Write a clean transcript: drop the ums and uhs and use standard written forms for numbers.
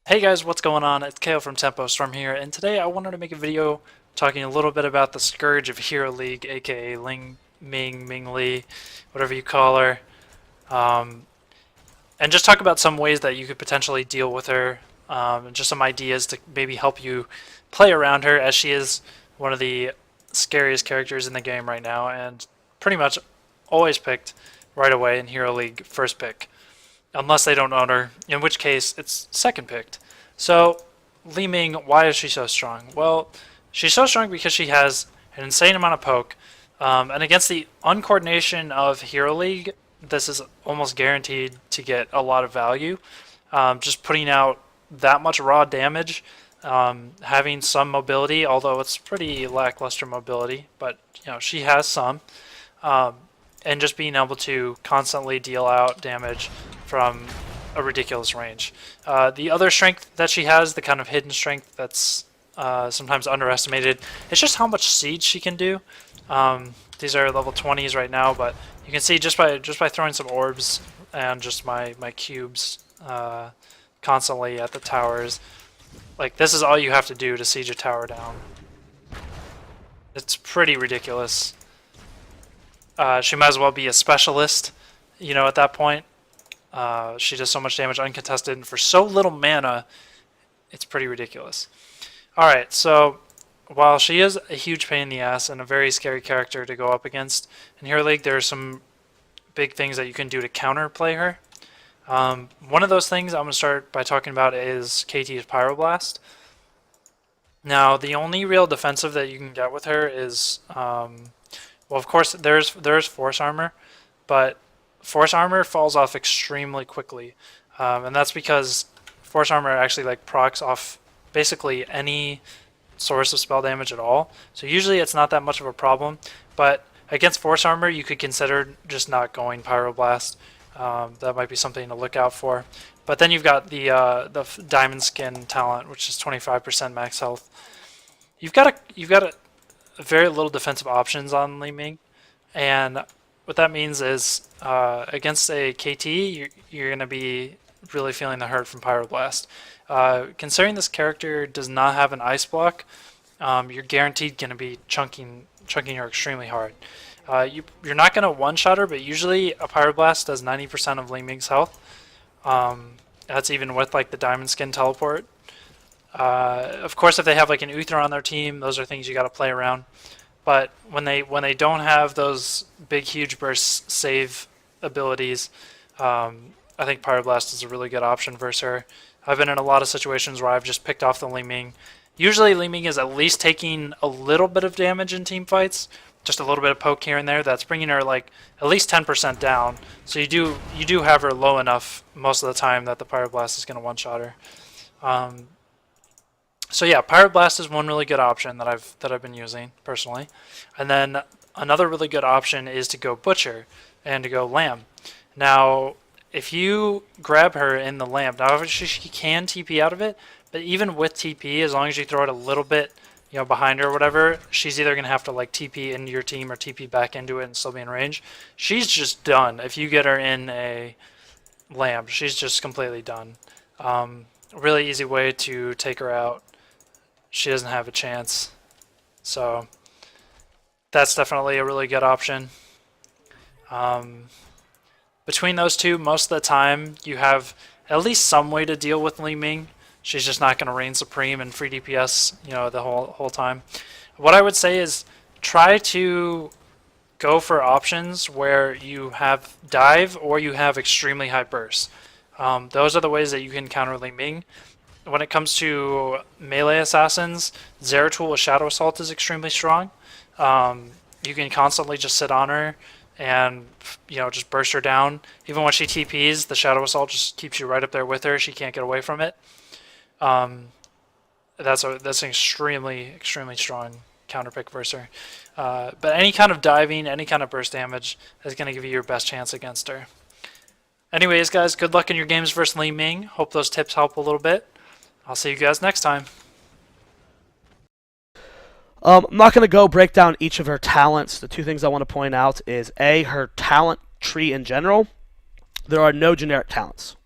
Hey guys, what's going on? It's Kaeyoh from Tempo Storm here, and today I wanted to make a video talking a little bit about the Scourge of Hero League, aka Li-Ming, Ming Li, whatever you call her, um, and just talk about some ways that you could potentially deal with her, and just some ideas to maybe help you play around her, as she is one of the scariest characters in the game right now, and pretty much always picked right away in Hero League, first pick. Unless they don't own her, in which case it's second picked. So, Li-Ming, why is she so strong? Well, she's so strong because she has an insane amount of poke, and against the uncoordination of Hero League, this is almost guaranteed to get a lot of value. Just putting out that much raw damage, having some mobility, although it's pretty lackluster mobility, but she has some. And just being able to constantly deal out damage from a ridiculous range. The other strength that she has, the kind of hidden strength that's sometimes underestimated, is just how much siege she can do. These are level 20s right now, but you can see just by throwing some orbs and just my cubes constantly at the towers, like this is all you have to do to siege a tower down. It's pretty ridiculous. She might as well be a specialist, at that point. She does so much damage uncontested, and for so little mana, it's pretty ridiculous. Alright, so while she is a huge pain in the ass and a very scary character to go up against in Hero League, there are some big things that you can do to counterplay her. One of those things I'm going to start by talking about is KT's Pyroblast. Now, the only real defensive that you can get with her is... well, of course, there's Force Armor, but Force Armor falls off extremely quickly, and that's because Force Armor actually procs off basically any source of spell damage at all. So usually it's not that much of a problem, but against Force Armor you could consider just not going Pyroblast. That might be something to look out for. But then you've got the Diamond Skin talent, which is 25% max health. You've got very little defensive options on Li-Ming, and what that means is against a KT you're going to be really feeling the hurt from Pyroblast. Considering this character does not have an ice block, you're guaranteed going to be chunking her extremely hard. You're not going to one-shot her, but usually a Pyroblast does 90% of Li-Ming's health. That's even with the Diamond Skin teleport. Of course, if they have an Uther on their team, those are things you got to play around. But when they don't have those big, huge burst save abilities, I think Pyroblast is a really good option versus her. I've been in a lot of situations where I've just picked off the Li-Ming. Usually, Li-Ming is at least taking a little bit of damage in team fights, just a little bit of poke here and there. That's bringing her at least 10% down. So you do have her low enough most of the time that the Pyroblast is going to one-shot her. So yeah, Pyroblast is one really good option that I've been using personally, and then another really good option is to go Butcher and to go Lamb. Now, if you grab her in the Lamb, now obviously she can TP out of it, but even with TP, as long as you throw it a little bit, behind her or whatever, she's either gonna have to TP into your team or TP back into it and still be in range. She's just done if you get her in a Lamb. She's just completely done. Really easy way to take her out. She doesn't have a chance. So that's definitely a really good option. Between those two, most of the time you have at least some way to deal with Li-Ming. She's just not going to reign supreme and free DPS, the whole time. What I would say is try to go for options where you have dive or you have extremely high burst. Those are the ways that you can counter Li-Ming. When it comes to melee assassins, Zeratul with Shadow Assault is extremely strong. You can constantly just sit on her and just burst her down. Even when she TPs, the Shadow Assault just keeps you right up there with her. She can't get away from it. That's an extremely strong counterpick versus her. But any kind of diving, any kind of burst damage is going to give you your best chance against her. Anyways, guys, good luck in your games versus Li-Ming. Hope those tips help a little bit. I'll see you guys next time. I'm not going to go break down each of her talents. The two things I want to point out is A, her talent tree in general. there are no generic talents.